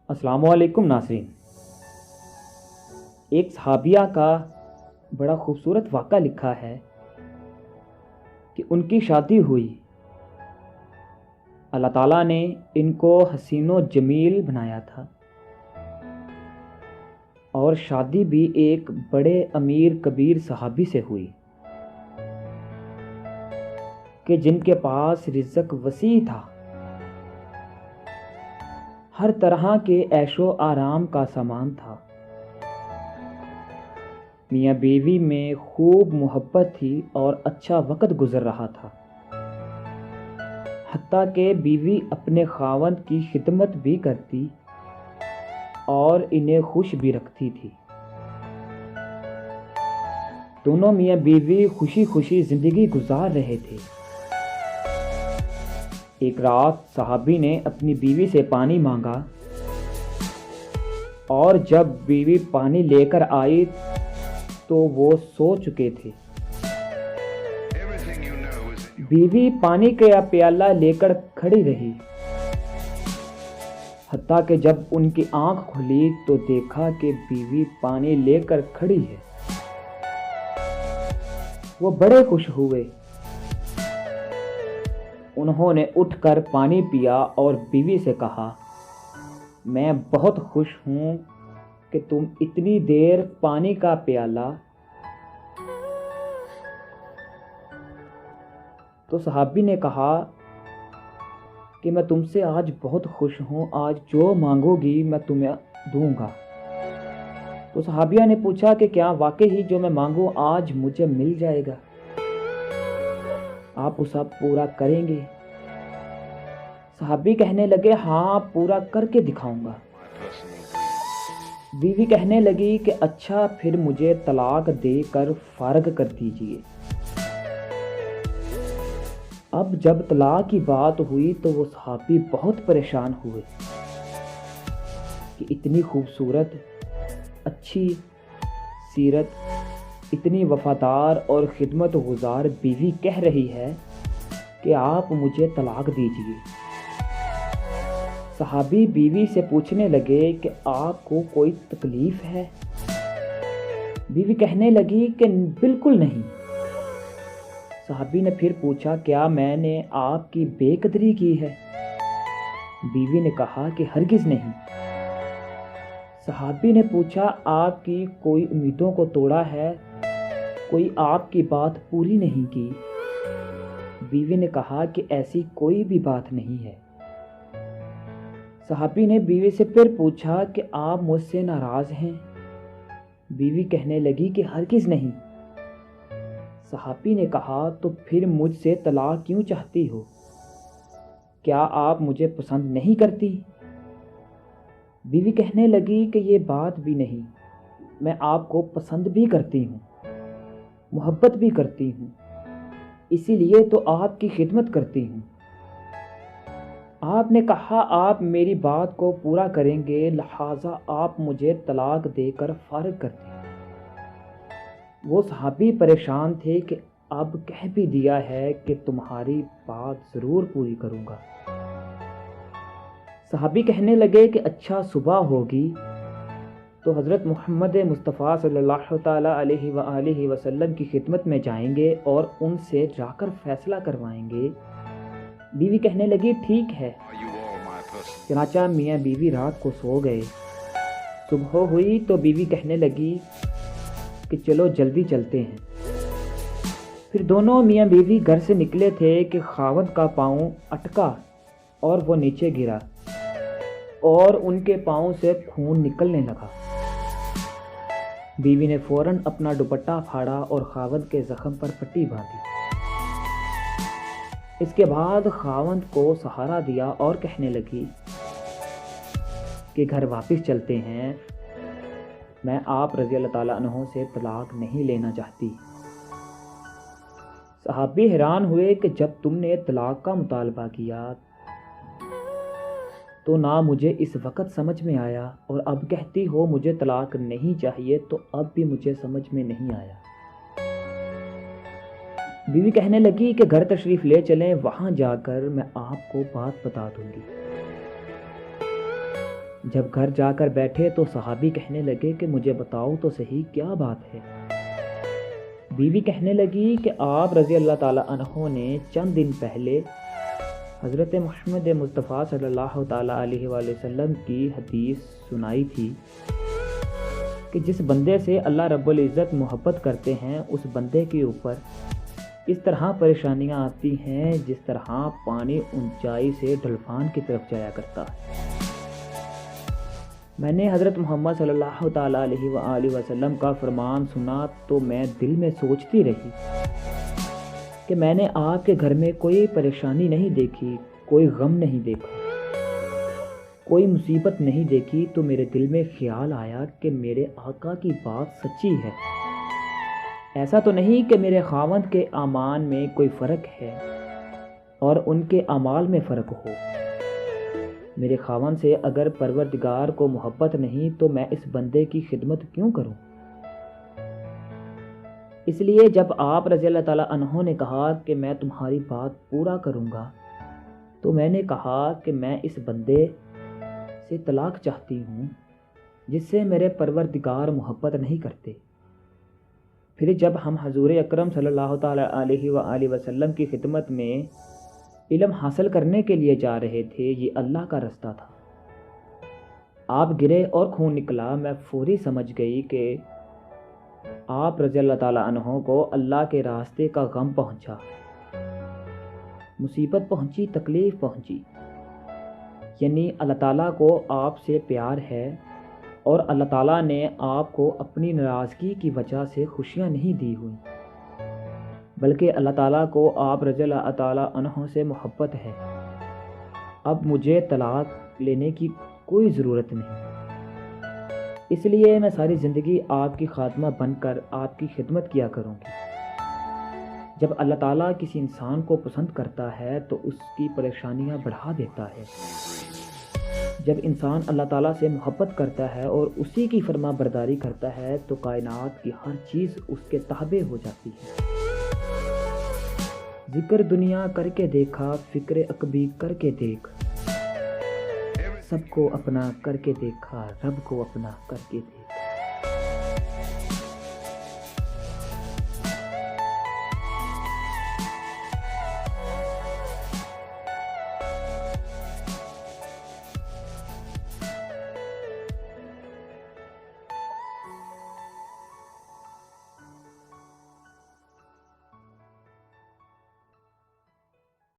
السلام علیکم ناظرین۔ ایک صحابیہ کا بڑا خوبصورت واقعہ لکھا ہے کہ ان کی شادی ہوئی، اللہ تعالیٰ نے ان کو حسین و جمیل بنایا تھا، اور شادی بھی ایک بڑے امیر کبیر صحابی سے ہوئی کہ جن کے پاس رزق وسیع تھا، ہر طرح کے عیش و آرام کا سامان تھا، میاں بیوی میں خوب محبت تھی اور اچھا وقت گزر رہا تھا، حتیٰ کہ بیوی اپنے خاوند کی خدمت بھی کرتی اور انہیں خوش بھی رکھتی تھی۔ دونوں میاں بیوی خوشی خوشی زندگی گزار رہے تھے۔ ایک رات صحابی نے اپنی بیوی سے پانی مانگا، اور جب بیوی پانی لے کر آئی تو وہ سو چکے تھے۔ بیوی پانی کا پیالہ لے کر کھڑی رہی، حتیٰ کہ جب ان کی آنکھ کھلی تو دیکھا کہ بیوی پانی لے کر کھڑی ہے۔ وہ بڑے خوش ہوئے، انہوں نے اٹھ کر پانی پیا اور بیوی سے کہا، میں بہت خوش ہوں کہ تم اتنی دیر پانی کا پیالہ۔ تو صحابی نے کہا کہ میں تم سے آج بہت خوش ہوں، آج جو مانگو گی میں تمہیں دوں گا۔ تو صحابیہ نے پوچھا کہ کیا واقعی جو میں مانگوں آج مجھے مل جائے گا؟ آپ اسے پورا کریں گے؟ صحابی کہنے لگے، ہاں پورا کر کے دکھاؤں گا۔ بیوی کہنے لگی کہ اچھا پھر مجھے طلاق دے کر فارغ کر دیجئے۔ اب جب طلاق کی بات ہوئی تو وہ صحابی بہت پریشان ہوئے کہ اتنی خوبصورت، اچھی سیرت، اتنی وفادار اور خدمت گزار بیوی کہہ رہی ہے کہ آپ مجھے طلاق دیجئے۔ صحابی بیوی سے پوچھنے لگے کہ آپ کو کوئی تکلیف ہے؟ بیوی کہنے لگی کہ بالکل نہیں۔ صحابی نے پھر پوچھا، کیا میں نے آپ کی بے قدری کی ہے؟ بیوی نے کہا کہ ہرگز نہیں۔ صحابی نے پوچھا، آپ کی کوئی امیدوں کو توڑا ہے؟ کوئی آپ کی بات پوری نہیں کی؟ بیوی نے کہا کہ ایسی کوئی بھی بات نہیں ہے۔ صحابی نے بیوی سے پھر پوچھا کہ آپ مجھ سے ناراض ہیں؟ بیوی کہنے لگی کہ ہرگز نہیں۔ صحابی نے کہا، تو پھر مجھ سے طلاق کیوں چاہتی ہو؟ کیا آپ مجھے پسند نہیں کرتی؟ بیوی کہنے لگی کہ یہ بات بھی نہیں، میں آپ کو پسند بھی کرتی ہوں، محبت بھی کرتی ہوں، اسی لیے تو آپ کی خدمت کرتی ہوں۔ آپ نے کہا آپ میری بات کو پورا کریں گے، لہٰذا آپ مجھے طلاق دے کر فارغ کر دیں۔ وہ صحابی پریشان تھے کہ اب کہہ بھی دیا ہے کہ تمہاری بات ضرور پوری کروں گا۔ صحابی کہنے لگے کہ اچھا صبح ہوگی تو حضرت محمد مصطفیٰ صلی اللہ تعالیٰ علیہ وآلہ وسلم کی خدمت میں جائیں گے اور ان سے جا کر فیصلہ کروائیں گے۔ بیوی کہنے لگی ٹھیک ہے۔ چنانچہ میاں بیوی رات کو سو گئے۔ صبح ہوئی تو بیوی کہنے لگی کہ چلو جلدی چلتے ہیں۔ پھر دونوں میاں بیوی گھر سے نکلے تھے کہ خاوند کا پاؤں اٹکا اور وہ نیچے گرا اور ان کے پاؤں سے خون نکلنے لگا۔ بیوی نے فوراً اپنا دوپٹہ پھاڑا اور خاوند کے زخم پر پٹی باندھی۔ اس کے بعد خاوند کو سہارا دیا اور کہنے لگی کہ گھر واپس چلتے ہیں، میں آپ رضی اللہ تعالیٰ عنہ سے طلاق نہیں لینا چاہتی۔ صحابی حیران ہوئے کہ جب تم نے طلاق کا مطالبہ کیا تو نہ مجھے اس وقت سمجھ میں آیا، اور اب کہتی ہو مجھے طلاق نہیں چاہیے تو اب بھی مجھے سمجھ میں نہیں آیا۔ بیوی کہنے لگی کہ گھر تشریف لے چلیں، وہاں جا کر میں آپ کو بات بتا دوں گی۔ جب گھر جا کر بیٹھے تو صحابی کہنے لگے کہ مجھے بتاؤ تو صحیح کیا بات ہے۔ بیوی کہنے لگی کہ آپ رضی اللہ تعالیٰ عنہ نے چند دن پہلے حضرت محمد مصطفیٰ صلی اللہ تعالیٰ علیہ وآلہ وسلم کی حدیث سنائی تھی کہ جس بندے سے اللہ رب العزت محبت کرتے ہیں اس بندے کے اوپر اس طرح پریشانیاں آتی ہیں جس طرح پانی اونچائی سے ڈھلفان کی طرف جایا کرتا ہے۔ میں نے حضرت محمد صلی اللہ تعالیٰ علیہ وآلہ وسلم کا فرمان سنا تو میں دل میں سوچتی رہی کہ میں نے آپ کے گھر میں کوئی پریشانی نہیں دیکھی، کوئی غم نہیں دیکھا، کوئی مصیبت نہیں دیکھی، تو میرے دل میں خیال آیا کہ میرے آقا کی بات سچی ہے۔ ایسا تو نہیں کہ میرے خاوند کے اعمال میں کوئی فرق ہے اور ان کے اعمال میں فرق ہو۔ میرے خاوند سے اگر پروردگار کو محبت نہیں تو میں اس بندے کی خدمت کیوں کروں؟ اس لیے جب آپ رضی اللہ تعالیٰ عنہ نے کہا کہ میں تمہاری بات پورا کروں گا تو میں نے کہا کہ میں اس بندے سے طلاق چاہتی ہوں جس سے میرے پروردگار محبت نہیں کرتے۔ پھر جب ہم حضور اکرم صلی اللہ تعالیٰ علیہ وآلہ وسلم کی خدمت میں علم حاصل کرنے کے لیے جا رہے تھے، یہ اللہ کا رستہ تھا۔ آپ گرے اور خون نکلا، میں فوری سمجھ گئی کہ آپ رضی اللہ تعالیٰ عنہ کو اللہ کے راستے کا غم پہنچا، مصیبت پہنچی، تکلیف پہنچی، یعنی اللہ تعالیٰ کو آپ سے پیار ہے اور اللہ تعالیٰ نے آپ کو اپنی ناراضگی کی وجہ سے خوشیاں نہیں دی ہوئی، بلکہ اللہ تعالیٰ کو آپ رضی اللہ تعالیٰ عنہ سے محبت ہے۔ اب مجھے طلاق لینے کی کوئی ضرورت نہیں، اس لیے میں ساری زندگی آپ کی خادمہ بن کر آپ کی خدمت کیا کروں گی۔ جب اللہ تعالیٰ کسی انسان کو پسند کرتا ہے تو اس کی پریشانیاں بڑھا دیتا ہے۔ جب انسان اللہ تعالیٰ سے محبت کرتا ہے اور اسی کی فرما برداری کرتا ہے تو کائنات کی ہر چیز اس کے تابع ہو جاتی ہے۔ ذکر دنیا کر کے دیکھا، فکر عقبی کر کے دیکھ، سب کو اپنا کر کے دیکھا، رب کو اپنا کر کے دیکھ۔